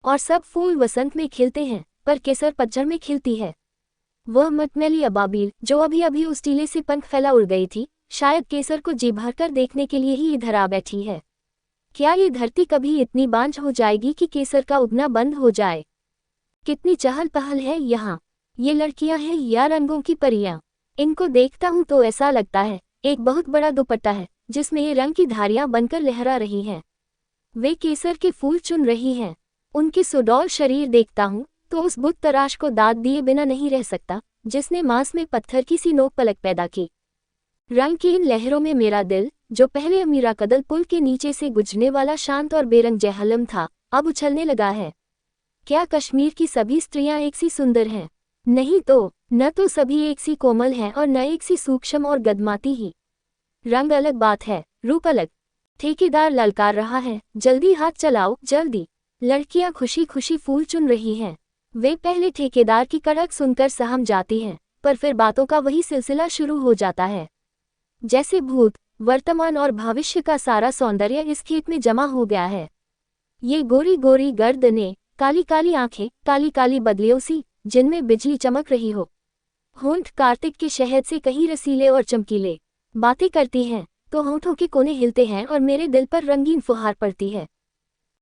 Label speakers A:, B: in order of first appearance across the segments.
A: और सब फूल वसंत में खिलते हैं, पर केसर पतझड़ में खिलती है। वह मटमैली अबाबील जो अभी अभी उस टीले से पंख फैला उड़ गई थी, शायद केसर को जी भरकर देखने के लिए ही इधर आ बैठी है। क्या ये धरती कभी इतनी बांझ हो जाएगी कि केसर का उगना बंद हो जाए? कितनी चहल पहल है यहाँ। ये लड़कियां हैं या रंगों की परियां? इनको देखता हूँ तो ऐसा लगता है एक बहुत बड़ा दुपट्टा है जिसमें ये रंग की धारियां बनकर लहरा रही हैं। वे केसर के फूल चुन रही हैं। उनकी सुडौल शरीर देखता हूँ तो उस बुत तराश को दाद दिए बिना नहीं रह सकता जिसने मांस में पत्थर की सी नोक पलक पैदा की। रंग की इन लहरों में मेरा दिल, जो पहले अमीरा कदल पुल के नीचे से गुजरने वाला शांत और बेरंग जहलम था, अब उछलने लगा है। क्या कश्मीर की सभी स्त्रियां एक सी सुंदर हैं? नहीं तो, न तो सभी एक सी कोमल हैं और न एक सी सूक्ष्म और गदमाती ही। रंग अलग बात है, रूप अलग। ठेकेदार ललकार रहा है, जल्दी हाथ चलाओ, जल्दी। लड़कियां खुशी खुशी फूल चुन रही हैं। वे पहले ठेकेदार की कड़क सुनकर सहम जाती हैं, पर फिर बातों का वही सिलसिला शुरू हो जाता है। जैसे भूत, वर्तमान और भविष्य का सारा सौंदर्य इस खेत में जमा हो गया है। ये गोरी गोरी गर्दनें, काली काली आंखें, काली काली बदलियों सी जिनमें बिजली चमक रही हो। होंठ कार्तिक के शहद से कहीं रसीले और चमकीले। बातें करती हैं तो होंठों के कोने हिलते हैं और मेरे दिल पर रंगीन फुहार पड़ती है।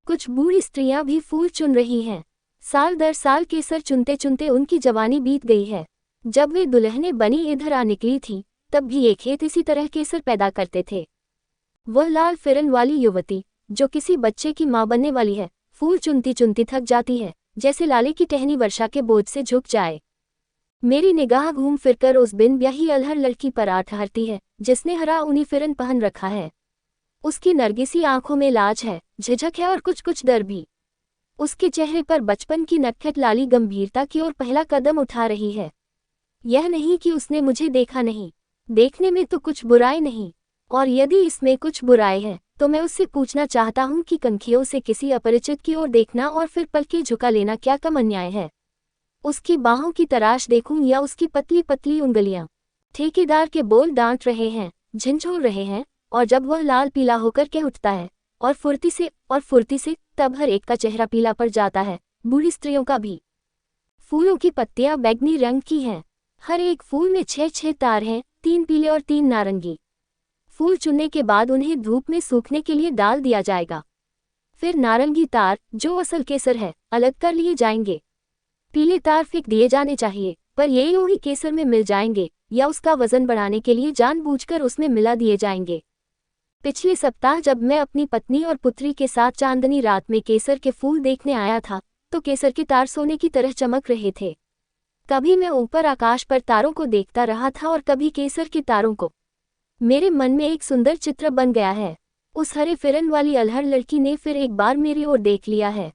A: कुछ बूढ़ी स्त्रियां भी फूल चुन रही हैं। साल दर साल केसर चुनते चुनते उनकी जवानी बीत गई है। जब वे दुल्हनें बनी इधर आ निकली थीं, तब भी ये खेत इसी तरह केसर पैदा करते थे। वह लाल फिरन वाली युवती जो किसी बच्चे की मां बनने वाली है, फूल चुनती चुनती थक जाती है, जैसे लाले की टहनी वर्षा के बोझ से झुक जाए। मेरी निगाह घूम फिरकर उस बिन ब्याही अलहर लड़की पर आ ठहरती है जिसने हरा ऊनी फिरन पहन रखा है। उसकी नरगिसी आंखों में लाज है, झिझक है और कुछ कुछ डर भी। उसके चेहरे पर बचपन की नटखट लाली गंभीरता की ओर पहला कदम उठा रही है। यह नहीं कि उसने मुझे देखा नहीं, देखने में तो कुछ बुराई नहीं, और यदि इसमें कुछ बुराई है तो मैं उससे पूछना चाहता हूँ कि कंखियों से किसी अपरिचित की ओर देखना और फिर पलकें झुका लेना क्या कम अन्याय है। उसकी बाहों की तराश देखूं या उसकी पतली पतली उंगलियां? ठेकेदार के बोल डांट रहे हैं, झिंझोर रहे हैं, और जब वह लाल पीला होकर के उठता है और फुर्ती से, तब हर एक का चेहरा पीला पड़ जाता है, बूढ़ी स्त्रियों का भी। फूलों की पत्तियां बैगनी रंग की हैं। हर एक फूल में 6-6 तार हैं, 3 पीले और 3 नारंगी। फूल चुनने के बाद उन्हें धूप में सूखने के लिए डाल दिया जाएगा। फिर नारंगी तार, जो असल केसर है, अलग कर लिए जाएंगे। पीले तार फेंक दिए जाने चाहिए, पर ये यूं ही केसर में मिल जाएंगे, या उसका वजन बढ़ाने के लिए जानबूझकर उसमें मिला दिए जाएंगे। पिछले सप्ताह जब मैं अपनी पत्नी और पुत्री के साथ चांदनी रात में केसर के फूल देखने आया था, तो केसर के तार सोने की तरह चमक रहे थे। कभी मैं ऊपर आकाश पर तारों को देखता रहा था और कभी केसर के तारों को। मेरे मन में एक सुंदर चित्र बन गया है। उस हरे फिरन वाली अलहर लड़की ने फिर एक बार मेरी ओर देख लिया है।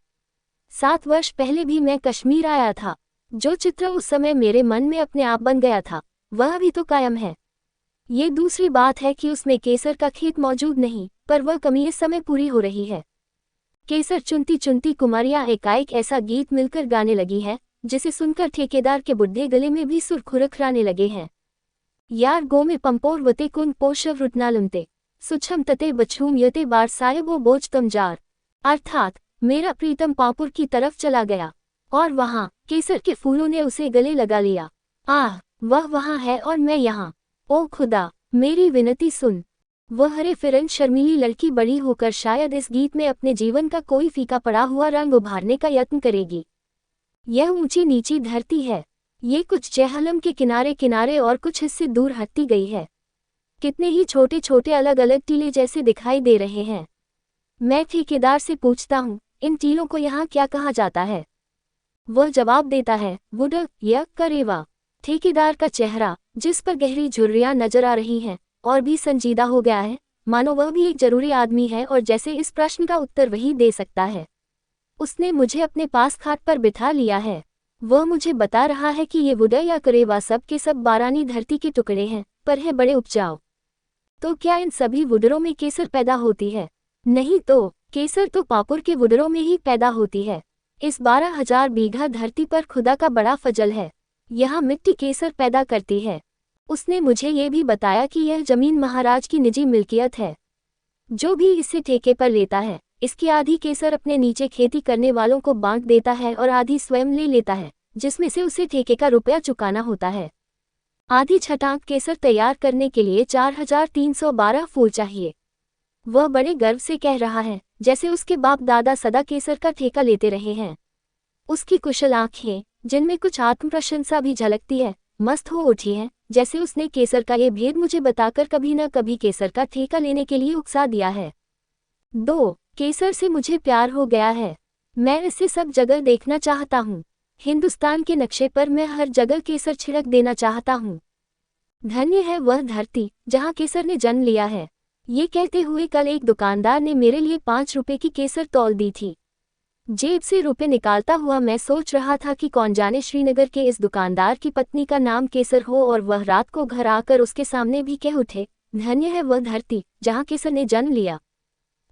A: 7 वर्ष पहले भी मैं कश्मीर आया था। जो चित्र उस समय मेरे मन में अपने आप बन गया था, वह भी तो कायम है। ये दूसरी बात है कि उसमें केसर का खेत मौजूद नहीं, पर वह कमी इस समय पूरी हो रही है। केसर चुनती चुनती कुमारियां एकाएक ऐसा गीत मिलकर गाने लगी है, जिसे सुनकर ठेकेदार के बुढ़े गले में भी सुर खुरखराने लगे हैं। यार गो में पंपोर वते कुन पोशव रुटनालुमते सुछम तते बछूम यते बार सायबो बोझ तम जार। अर्थात मेरा प्रीतम पापुर की तरफ चला गया और वहां केसर के फूलों ने उसे गले लगा लिया। आह, वह वहां है और मैं यहाँ। ओ खुदा, मेरी विनती सुन। वह हरे फिरन शर्मीली लड़की बड़ी होकर शायद इस गीत में अपने जीवन का कोई फीका पड़ा हुआ रंग उभारने का यत्न करेगी। यह ऊंची नीची धरती है। ये कुछ जहलम के किनारे किनारे और कुछ हिस्से दूर हटती गई है। कितने ही छोटे छोटे अलग अलग टीले जैसे दिखाई दे रहे हैं। मैं ठेकेदार से पूछता हूँ, इन टीलों को यहाँ क्या कहा जाता है? वह जवाब देता है, वुड या करेवा। ठेकेदार का चेहरा, जिस पर गहरी झुर्रियां नजर आ रही हैं, और भी संजीदा हो गया है, मानो वह भी एक जरूरी आदमी है और जैसे इस प्रश्न का उत्तर वही दे सकता है। उसने मुझे अपने पास खाट पर बिठा लिया है। वह मुझे बता रहा है कि ये वुड या करेवा सब के सब बारानी धरती के टुकड़े हैं, पर है बड़े उपजाऊ। तो क्या इन सभी वुडरों में केसर पैदा होती है? नहीं तो, केसर तो पापुर के वुडरों में ही पैदा होती है। इस 12,000 बीघा धरती पर खुदा का बड़ा फजल है। यहाँ मिट्टी केसर पैदा करती है। उसने मुझे ये भी बताया कि यह जमीन महाराज की निजी मिल्कियत है। जो भी इसे ठेके पर लेता है, इसकी आधी केसर अपने नीचे खेती करने वालों को बांट देता है और आधी स्वयं ले लेता है, जिसमें से उसे ठेके का रुपया चुकाना होता है। आधी छटाक केसर तैयार करने के लिए 4312 फूल चाहिए। वह बड़े गर्व से कह रहा है, जैसे उसके बाप दादा सदा केसर का ठेका लेते रहे हैं। उसकी कुशल आंखें, जिनमें कुछ आत्मप्रशंसा भी झलकती है, मस्त हो उठी हैं, जैसे उसने केसर का ये भेद मुझे बताकर कभी न कभी केसर का ठेका लेने के लिए उकसा दिया है। 2. केसर से मुझे प्यार हो गया है। मैं इसे सब जगह देखना चाहता हूँ। हिंदुस्तान के नक्शे पर मैं हर जगह केसर छिड़क देना चाहता हूँ। धन्य है वह धरती जहाँ केसर ने जन्म लिया है। ये कहते हुए कल एक दुकानदार ने मेरे लिए 5 रुपए की केसर तौल दी थी। जेब से रुपए निकालता हुआ मैं सोच रहा था कि कौन जाने श्रीनगर के इस दुकानदार की पत्नी का नाम केसर हो और वह रात को घर आकर उसके सामने भी कह उठे, धन्य है वह धरती जहाँ केसर ने जन्म लिया।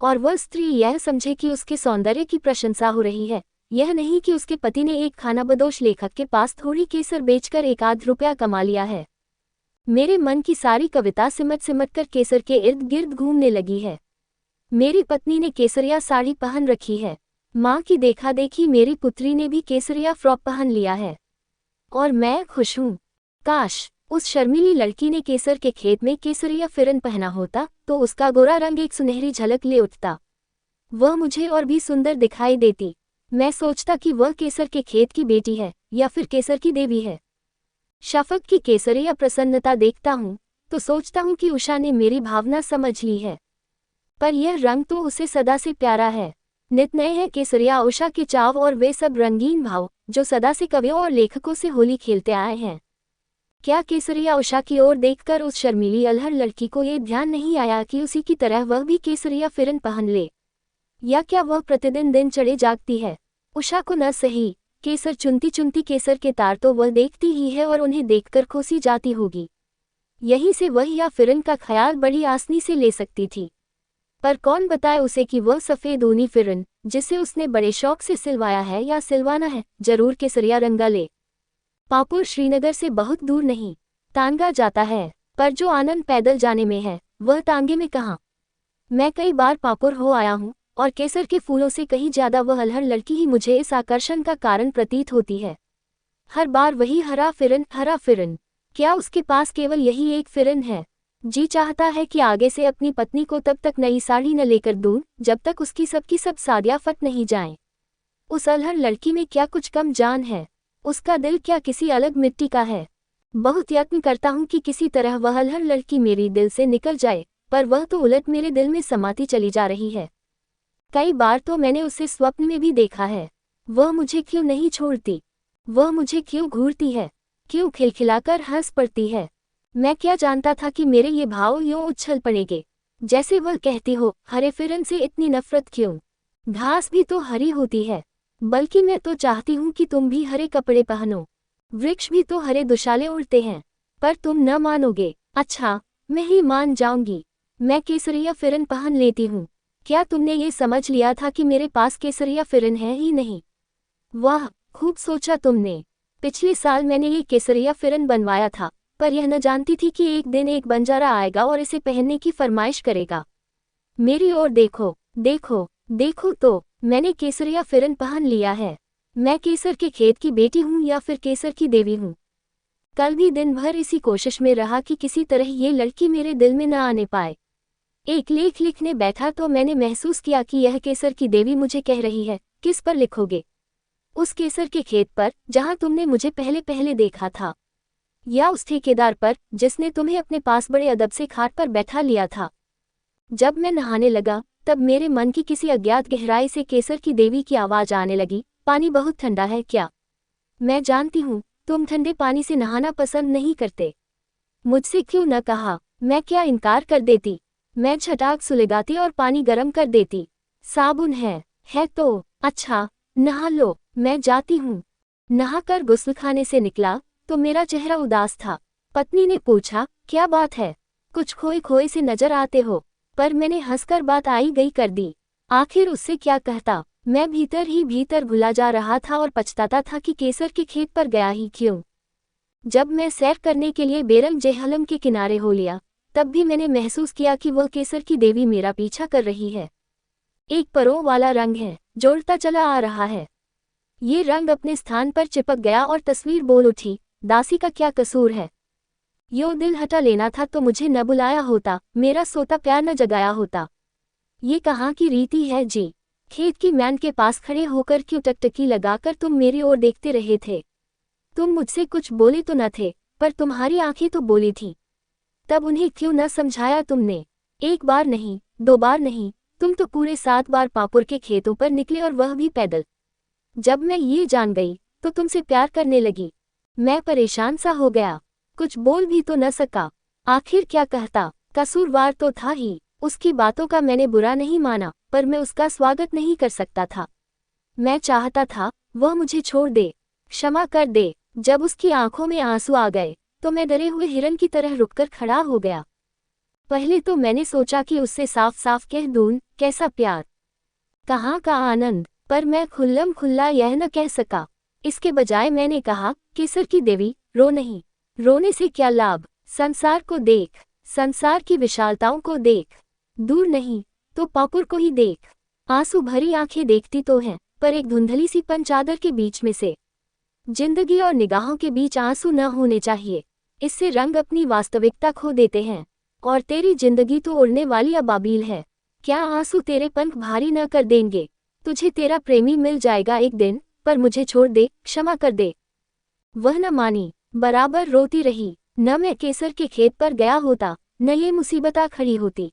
A: और वह स्त्री यह समझे कि उसके सौंदर्य की प्रशंसा हो रही है, यह नहीं कि उसके पति ने एक खानाबदोश लेखक के पास थोड़ी केसर बेचकर 1 आध रुपया कमा लिया है। मेरे मन की सारी कविता सिमट सिमट कर केसर के इर्द गिर्द घूमने लगी है। मेरी पत्नी ने केसरिया साड़ी पहन रखी है। माँ की देखा देखी मेरी पुत्री ने भी केसरिया फ्रॉक पहन लिया है और मैं खुश हूँ। काश उस शर्मीली लड़की ने केसर के खेत में केसरिया फिरन पहना होता तो उसका गोरा रंग एक सुनहरी झलक ले उठता। वह मुझे और भी सुंदर दिखाई देती। मैं सोचता कि वह केसर के खेत की बेटी है या फिर केसर की देवी है। शफक की केसरिया प्रसन्नता देखता हूँ तो सोचता हूँ कि उषा ने मेरी भावना समझ ली है, पर यह रंग तो उसे सदा से प्यारा है। नित नए है केसरिया उषा के चाव और वे सब रंगीन भाव जो सदा से कवियों और लेखकों से होली खेलते आए हैं। क्या केसरिया उषा की ओर देखकर उस शर्मीली अलहड़ लड़की को ये ध्यान नहीं आया कि उसी की तरह वह भी केसरिया फिरन पहन ले? या क्या वह प्रतिदिन दिन चढ़े जागती है? उषा को न सही, केसर चुनती चुनती केसर के तार तो वह देखती ही है और उन्हें देखकर खुशी जाती होगी। यहीं से वह या फिरन का ख्याल बड़ी आसानी से ले सकती थी। पर कौन बताए उसे कि वह सफ़ेद ऊनी फिरन, जिसे उसने बड़े शौक से सिलवाया है या सिलवाना है, जरूर केसरिया रंगा ले। पापुर श्रीनगर से बहुत दूर नहीं, तांगा जाता है, पर जो आनंद पैदल जाने में है वह तांगे में कहाँ। मैं कई बार पापुर हो आया हूँ और केसर के फूलों से कहीं ज्यादा वह अलहड़ लड़की ही मुझे इस आकर्षण का कारण प्रतीत होती है। हर बार वही हरा फिरन। क्या उसके पास केवल यही एक फिरन है? जी चाहता है कि आगे से अपनी पत्नी को तब तक नई साड़ी न लेकर दूं जब तक उसकी सबकी सब साड़ियां फट नहीं जाएं। उस अलहड़ लड़की में क्या कुछ कम जान है? उसका दिल क्या किसी अलग मिट्टी का है? बहुत यत्न करता हूं कि किसी तरह वह अलहड़ लड़की मेरी दिल से निकल जाए, पर वह तो उलट मेरे दिल में समाती चली जा रही है। कई बार तो मैंने उसे स्वप्न में भी देखा है। वह मुझे क्यों नहीं छोड़ती? वह मुझे क्यों घूरती है? क्यों खिलखिलाकर हंस पड़ती है? मैं क्या जानता था कि मेरे ये भाव यूं उछल पड़ेंगे, जैसे वह कहती हो, हरे फिरन से इतनी नफरत क्यों? घास भी तो हरी होती है, बल्कि मैं तो चाहती हूँ कि तुम भी हरे कपड़े पहनो। वृक्ष भी तो हरे दुशाले उड़ते हैं, पर तुम न मानोगे। अच्छा, मैं ही मान जाऊंगी। मैं केसरिया फिरन पहन लेती हूँ। क्या तुमने ये समझ लिया था कि मेरे पास केसरिया फिरन है ही नहीं? वाह, खूब सोचा तुमने। पिछले साल मैंने ये केसरिया फिरन बनवाया था, पर यह न जानती थी कि एक दिन एक बंजारा आएगा और इसे पहनने की फरमाइश करेगा। मेरी ओर देखो, देखो, देखो तो, मैंने केसरिया फिरन पहन लिया है। मैं केसर के खेत की बेटी हूँ या फिर केसर की देवी हूँ? कल भी दिन भर इसी कोशिश में रहा कि किसी तरह ये लड़की मेरे दिल में न आने पाए। एक लेख लिखने बैठा तो मैंने महसूस किया कि यह केसर की देवी मुझे कह रही है, किस पर लिखोगे? उस केसर के खेत पर जहाँ तुमने मुझे पहले पहले देखा था, या उस ठेकेदार पर जिसने तुम्हें अपने पास बड़े अदब से खाट पर बैठा लिया था? जब मैं नहाने लगा तब मेरे मन की किसी अज्ञात गहराई से केसर की देवी की आवाज आने लगी, पानी बहुत ठंडा है क्या? मैं जानती हूँ तुम ठंडे पानी से नहाना पसंद नहीं करते। मुझसे क्यों न कहा? मैं क्या इनकार कर देती? मैं झटाक सुलगाती और पानी गर्म कर देती। साबुन है तो अच्छा, नहा लो, मैं जाती हूँ। नहाकर गुस्लखाने से निकला तो मेरा चेहरा उदास था। पत्नी ने पूछा, क्या बात है? कुछ खोए खोए से नजर आते हो। पर मैंने हंसकर बात आई गई कर दी। आखिर उससे क्या कहता? मैं भीतर ही भीतर भुला जा रहा था और पछताता था कि केसर के खेत पर गया ही क्यों। जब मैं सैर करने के लिए बेरम जेहलम के किनारे हो लिया, तब भी मैंने महसूस किया कि वह केसर की देवी मेरा पीछा कर रही है। एक परों वाला रंग है जो उड़ता चला आ रहा है। ये रंग अपने स्थान पर चिपक गया और तस्वीर बोल उठी, दासी का क्या कसूर है। यो दिल हटा लेना था तो मुझे न बुलाया होता, मेरा सोता प्यार न जगाया होता। ये कहाँ की रीति है जी। खेत की मैन के पास खड़े होकर क्यों टकटकी लगाकर तुम मेरी ओर देखते रहे थे। तुम मुझसे कुछ बोले तो न थे, पर तुम्हारी आंखें तो बोली थी। तब उन्हें क्यों न समझाया तुमने। एक बार नहीं, 2 बार नहीं, तुम तो पूरे 7 बार पापुर के खेतों पर निकले और वह भी पैदल। जब मैं ये जान गई तो तुमसे प्यार करने लगी। मैं परेशान सा हो गया, कुछ बोल भी तो न सका। आखिर क्या कहता, कसूरवार तो था ही। उसकी बातों का मैंने बुरा नहीं माना, पर मैं उसका स्वागत नहीं कर सकता था। मैं चाहता था वह मुझे छोड़ दे, क्षमा कर दे। जब उसकी आंखों में आंसू आ गए तो मैं डरे हुए हिरन की तरह रुककर खड़ा हो गया। पहले तो मैंने सोचा कि उससे साफ साफ कह दूं, कैसा प्यार, कहाँ का आनंद, पर मैं खुल्लम खुल्ला यह न कह सका। इसके बजाय मैंने कहा, केसर की देवी, रो नहीं। रोने से क्या लाभ, संसार को देख, संसार की विशालताओं को देख, दूर नहीं तो पापुर को ही देख। आंसू भरी आंखें देखती तो हैं, पर एक धुंधली सी पंचादर के बीच में से। जिंदगी और निगाहों के बीच आंसू न होने चाहिए, इससे रंग अपनी वास्तविकता खो देते हैं। और तेरी जिंदगी तो उड़ने वाली अबाबील है। क्या आंसू तेरे पंख भारी न कर देंगे। तुझे तेरा प्रेमी मिल जाएगा एक दिन, पर मुझे छोड़ दे, क्षमा कर दे। वह न मानी, बराबर रोती रही। न मैं केसर के खेत पर गया होता, न ये मुसीबत खड़ी होती।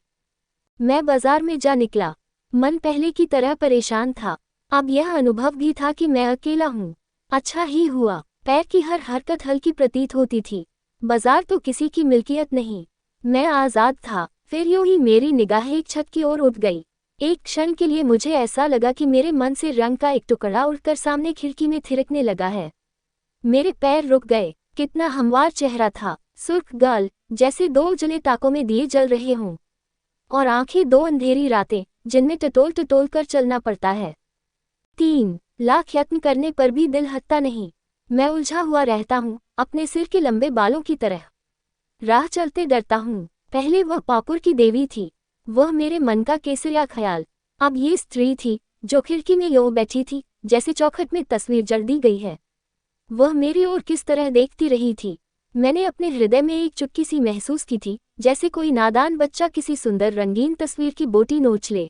A: मैं बाजार में जा निकला। मन पहले की तरह परेशान था। अब यह अनुभव भी था कि मैं अकेला हूँ। अच्छा ही हुआ, पैर की हर हरकत हल्की प्रतीत होती थी। बाजार तो किसी की मिल्कियत नहीं, मैं आज़ाद था। फिर यूं ही मेरी निगाह एक छत की ओर उठ गई। एक क्षण के लिए मुझे ऐसा लगा कि मेरे मन से रंग का एक टुकड़ा उड़कर सामने खिड़की में थिरकने लगा है। मेरे पैर रुक गए। कितना हमवार चेहरा था, सुर्ख गाल, जैसे 2 उजले ताकों में दिए जल रहे हों, और आंखें 2 अंधेरी रातें, जिनमें टटोल टटोल कर चलना पड़ता है। 3 लाख यत्न करने पर भी दिल हटता नहीं। मैं उलझा हुआ रहता हूँ, अपने सिर के लंबे बालों की तरह। राह चलते डरता हूँ। पहले वह पापुर की देवी थी, वह मेरे मन का केसरिया ख्याल। अब ये स्त्री थी जो खिड़की में यूं बैठी थी, जैसे चौखट में तस्वीर जड़ दी गई है। वह मेरी ओर किस तरह देखती रही थी। मैंने अपने हृदय में एक चुटकी सी महसूस की थी, जैसे कोई नादान बच्चा किसी सुंदर रंगीन तस्वीर की बोटी नोच ले।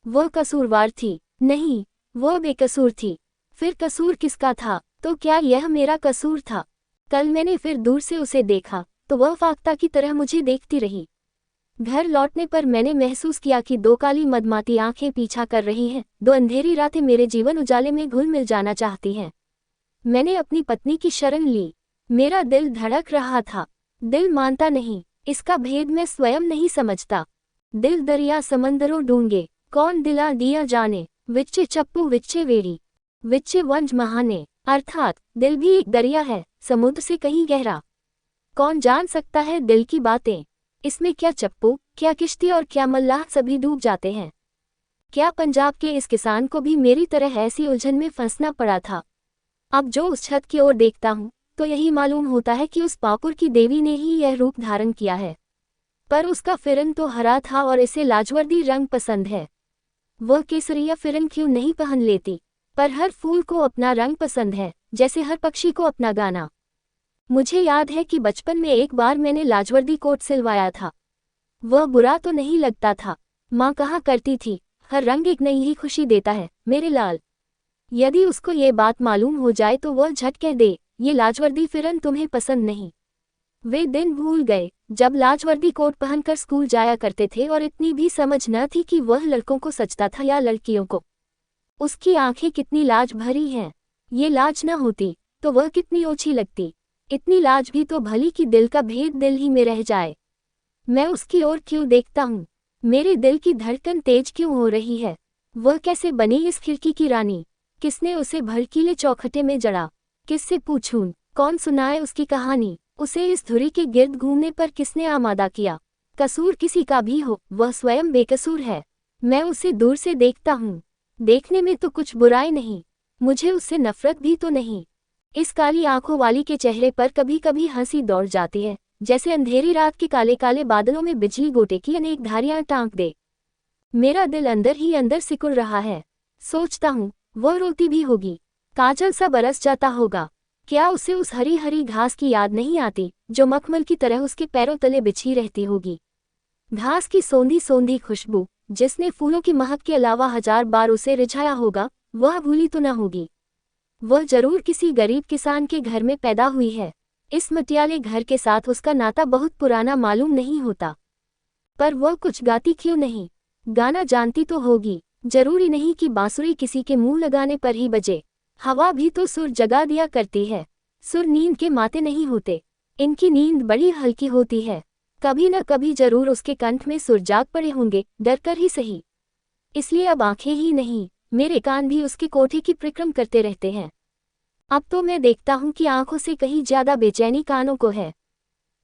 A: वह कसूरवार थी नहीं, वह बेकसूर थी। फिर कसूर किसका था, तो क्या यह मेरा कसूर था। कल मैंने फिर दूर से उसे देखा तो वह फाख्ता की तरह मुझे देखती रही। घर लौटने पर मैंने महसूस किया कि 2 काली मदमाती आंखें पीछा कर रही हैं, 2 अंधेरी रातें मेरे जीवन उजाले में घुल मिल जाना चाहती हैं। मैंने अपनी पत्नी की शरण ली। मेरा दिल धड़क रहा था। दिल मानता नहीं, इसका भेद मैं स्वयं नहीं समझता। दिल दरिया समंदरों डूंगे, कौन दिला दिया जाने। विच्चे चप्पू विच्चे वेड़ी, विच्चे वंज महाने। अर्थात दिल भी एक दरिया है, समुद्र से कहीं गहरा। कौन जान सकता है दिल की बातें। इसमें क्या चप्पू, क्या किश्ती और क्या मल्लाह, सभी डूब जाते हैं। क्या पंजाब के इस किसान को भी मेरी तरह ऐसी उलझन में फंसना पड़ा था। अब जो उस छत की ओर देखता हूँ तो यही मालूम होता है कि उस पापुर की देवी ने ही यह रूप धारण किया है। पर उसका फिरन तो हरा था और इसे लाजवर्दी रंग पसंद है। वह केसरिया फिरन क्यों नहीं पहन लेती। पर हर फूल को अपना रंग पसंद है, जैसे हर पक्षी को अपना गाना। मुझे याद है कि बचपन में एक बार मैंने लाजवर्दी कोट सिलवाया था। वह बुरा तो नहीं लगता था। माँ कहा करती थी, हर रंग एक नई ही खुशी देता है मेरे लाल। यदि उसको ये बात मालूम हो जाए तो वह झट कह दे, ये लाजवर्दी फिरन तुम्हें पसंद नहीं। वे दिन भूल गए जब लाजवर्दी कोट पहनकर स्कूल जाया करते थे और इतनी भी समझ न थी कि वह लड़कों को सजता था या लड़कियों को। उसकी आंखें कितनी लाज भरी हैं। ये लाज न होती तो वह कितनी ओछी लगती। इतनी लाज भी तो भली कि दिल का भेद दिल ही में रह जाए। मैं उसकी ओर क्यों देखता हूँ, मेरे दिल की धड़कन तेज क्यों हो रही है। वह कैसे बनी इस खिड़की की रानी। किसने उसे भड़कीले चौखटे में जड़ा। किससे पूछूं, कौन सुनाए उसकी कहानी। उसे इस धुरी के गिर्द घूमने पर किसने आमादा किया। कसूर किसी का भी हो, वह स्वयं बेकसूर है। मैं उसे दूर से देखता हूँ, देखने में तो कुछ बुराई नहीं, मुझे उससे नफरत भी तो नहीं। इस काली आंखों वाली के चेहरे पर कभी कभी हंसी दौड़ जाती है, जैसे अंधेरी रात के काले काले बादलों में बिजली गोटे की अनेक धारियां टांक दे। मेरा दिल अंदर ही अंदर सिकुड़ रहा है। सोचता हूँ वह रोती भी होगी, काजल सा बरस जाता होगा। क्या उसे उस हरी हरी घास की याद नहीं आती जो मखमल की तरह उसके पैरों तले बिछी रहती होगी? घास की सोंधी सोंधी खुशबू जिसने फूलों की महक के अलावा 1000 बार उसे रिझाया होगा, वह भूली तो न होगी। वह जरूर किसी गरीब किसान के घर में पैदा हुई है। इस मटियाले घर के साथ उसका नाता बहुत पुराना मालूम नहीं होता। पर वह कुछ गाती क्यों नहीं? गाना जानती तो होगी। जरूरी नहीं कि बांसुरी किसी के मुंह लगाने पर ही बजे। हवा भी तो सुर जगा दिया करती है। सुर नींद के माते नहीं होते, इनकी नींद बड़ी हल्की होती है। कभी न कभी जरूर उसके कंठ में सुर जाग पड़े होंगे, डरकर ही सही। इसलिए अब आंखें ही नहीं, मेरे कान भी उसके कोठे की परिक्रम करते रहते हैं। अब तो मैं देखता हूं कि आंखों से कहीं ज्यादा बेचैनी कानों को है।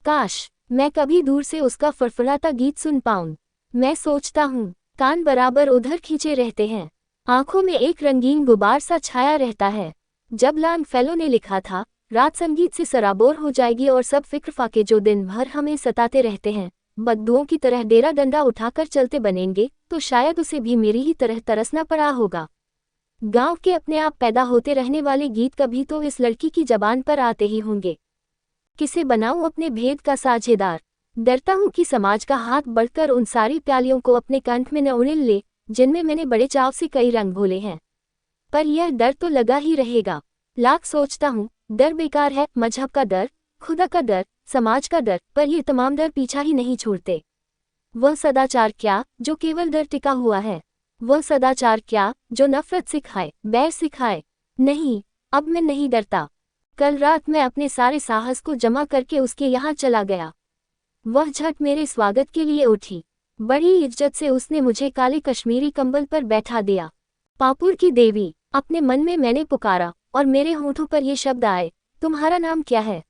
A: काश मैं कभी दूर से उसका फड़फड़ाता गीत सुन पाऊं। मैं सोचता हूं, कान बराबर उधर खींचे रहते हैं, आंखों में एक रंगीन गुबार सा छाया रहता है। जब लॉन्गफेलो ने लिखा था, रात संगीत से सराबोर हो जाएगी और सब फिक्र फाके जो दिन भर हमें सताते रहते हैं बद्दुओं की तरह डेरा डंडा उठाकर चलते बनेंगे, तो शायद उसे भी मेरी ही तरह तरसना पड़ा होगा। गांव के अपने आप पैदा होते रहने वाले गीत कभी तो इस लड़की की जबान पर आते ही होंगे। किसे बनाऊं अपने भेद का साझेदार? डरता हूं कि समाज का हाथ बढ़कर उन सारी प्यालियों को अपने कंठ में न उड़ेल ले जिनमें मैंने बड़े चाव से कई रंग घोले हैं। पर यह डर तो लगा ही रहेगा। लाख सोचता हूं, डर बेकार है। मजहब का डर, खुदा का डर, समाज का डर, पर ये तमाम डर पीछा ही नहीं छोड़ते। वह सदाचार क्या जो केवल डर टिका हुआ है? वह सदाचार क्या जो नफरत सिखाए, बैर सिखाए? नहीं, अब मैं नहीं डरता। कल रात मैं अपने सारे साहस को जमा करके उसके यहाँ चला गया। वह झट मेरे स्वागत के लिए उठी। बड़ी इज्जत से उसने मुझे काले कश्मीरी कंबल पर बैठा दिया। पापुर की देवी, अपने मन में मैंने पुकारा और मेरे होठों पर ये शब्द आए, तुम्हारा नाम क्या है?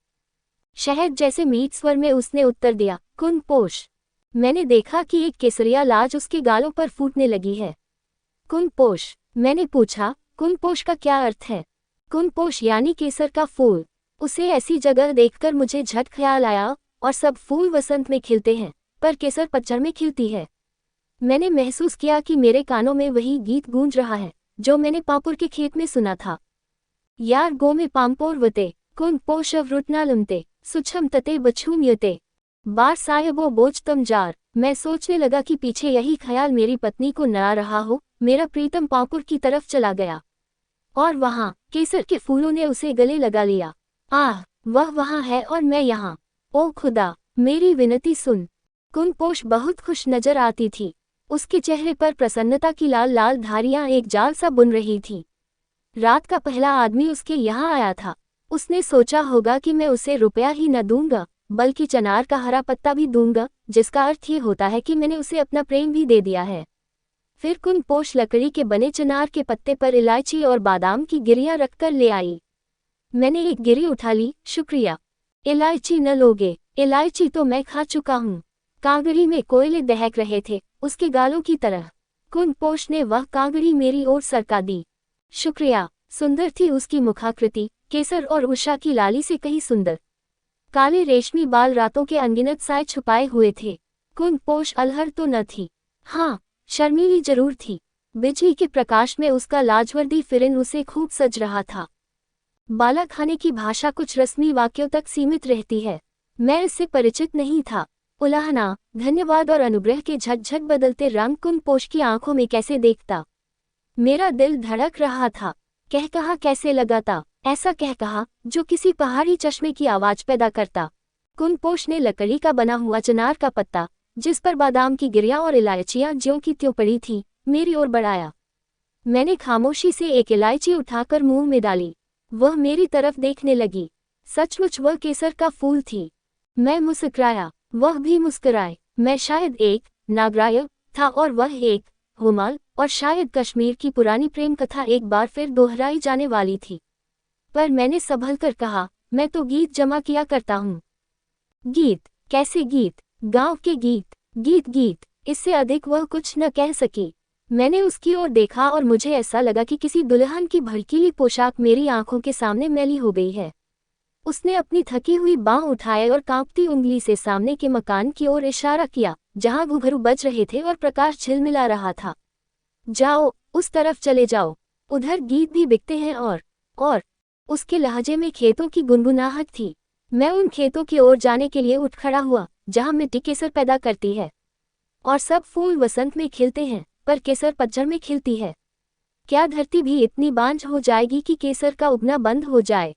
A: शहद जैसे मीठ स्वर में उसने उत्तर दिया, कुनपोश। मैंने देखा कि एक केसरिया लाज उसके गालों पर फूटने लगी है। कुनपोश, मैंने पूछा, कुनपोश का क्या अर्थ है? कुनपोश यानी केसर का फूल। उसे ऐसी जगह देखकर मुझे झट ख्याल आया, और सब फूल वसंत में खिलते हैं, पर केसर पतझड़ में खिलती है। मैंने महसूस किया कि मेरे कानों में वही गीत गूंज रहा है जो मैंने पापुर के खेत में सुना था। यार गो में पामपोर वते, कुनपोश अवरुटनालमते, सुछम तते बछूमयते, बार सायबो बोझ तम जार। मैं सोचने लगा कि पीछे यही ख्याल मेरी पत्नी को नड़ा रहा हो। मेरा प्रीतम पापुर की तरफ चला गया, और वहां केसर के फूलों ने उसे गले लगा लिया। आह, वह वहां है और मैं यहाँ। ओ खुदा, मेरी विनती सुन। कुनपोश बहुत खुश नजर आती थी। उसके चेहरे पर प्रसन्नता की लाल लाल धारियां एक जाल सा बुन रही थीं। रात का पहला आदमी उसके यहाँ आया था। उसने सोचा होगा कि मैं उसे रुपया ही न दूंगा, बल्कि चनार का हरा पत्ता भी दूंगा, जिसका अर्थ ये होता है कि मैंने उसे अपना प्रेम भी दे दिया है। फिर कुनपोश लकड़ी के बने चनार के पत्ते पर इलायची और बादाम की गिरियां रखकर ले आई। मैंने एक गिरी उठा ली। शुक्रिया। इलायची न लोगे? इलायची तो मैं खा चुका हूँ। कांगड़ी में कोयले दहक रहे थे, उसके गालों की तरह। कुनपोश ने वह कांगड़ी मेरी ओर सरका दी। शुक्रिया। सुंदर थी उसकी मुखाकृति, केसर और उषा की लाली से कहीं सुंदर। काले रेशमी बाल रातों के अनगिनत साए छुपाए हुए थे। कुनपोश अलहर तो न थी, हाँ शर्मीली जरूर थी। बिजली के प्रकाश में उसका लाजवर्दी फिरिन उसे खूब सज रहा था। बाला खाने की भाषा कुछ रस्मी वाक्यों तक सीमित रहती है। मैं इससे परिचित नहीं था। उलाहना, धन्यवाद और अनुग्रह के झटझट बदलते रंग कुनपोश की आंखों में कैसे देखता। मेरा दिल धड़क रहा था। कह कहा कैसे लगाता, ऐसा कह कहा जो किसी पहाड़ी चश्मे की आवाज पैदा करता। कुनपोश ने लकड़ी का बना हुआ चनार का पत्ता, जिस पर बादाम की गिरियां और इलायचियां ज्यों की त्यों पड़ी थीं, मेरी ओर बढ़ाया। मैंने खामोशी से एक इलायची उठाकर मुंह में डाली। वह मेरी तरफ देखने लगी। सचमुच वह केसर का फूल थी। मैं मुस्कुराया, वह भी मुस्कुराए। मैं शायद एक नागरायक था और वह एक हुमाल, और शायद कश्मीर की पुरानी प्रेम कथा एक बार फिर दोहराई जाने वाली थी। पर मैंने संभल कर कहा, मैं तो गीत जमा किया करता हूँ। गीत? कैसे गीत? गांव के गीत। गीत गीत, इससे अधिक वह कुछ न कह सकी। मैंने उसकी ओर देखा और मुझे ऐसा लगा कि किसी दुल्हन की भड़कीली पोशाक मेरी आंखों के सामने मैली हो गई है। उसने अपनी थकी हुई बांह उठाए और कांपती उंगली से सामने के मकान की ओर इशारा किया। जहां घुघरू बज रहे थे और प्रकाश झिलमिला रहा था। जाओ, उस तरफ चले जाओ, उधर गीत भी बिकते हैं और उसके लहजे में खेतों की गुनगुनाहट थी। मैं उन खेतों की ओर जाने के लिए उठ खड़ा हुआ जहां मिट्टी केसर पैदा करती है, और सब फूल वसंत में खिलते हैं पर केसर पतझड़ में खिलती है। क्या धरती भी इतनी बांझ हो जाएगी कि केसर का उगना बंद हो जाए?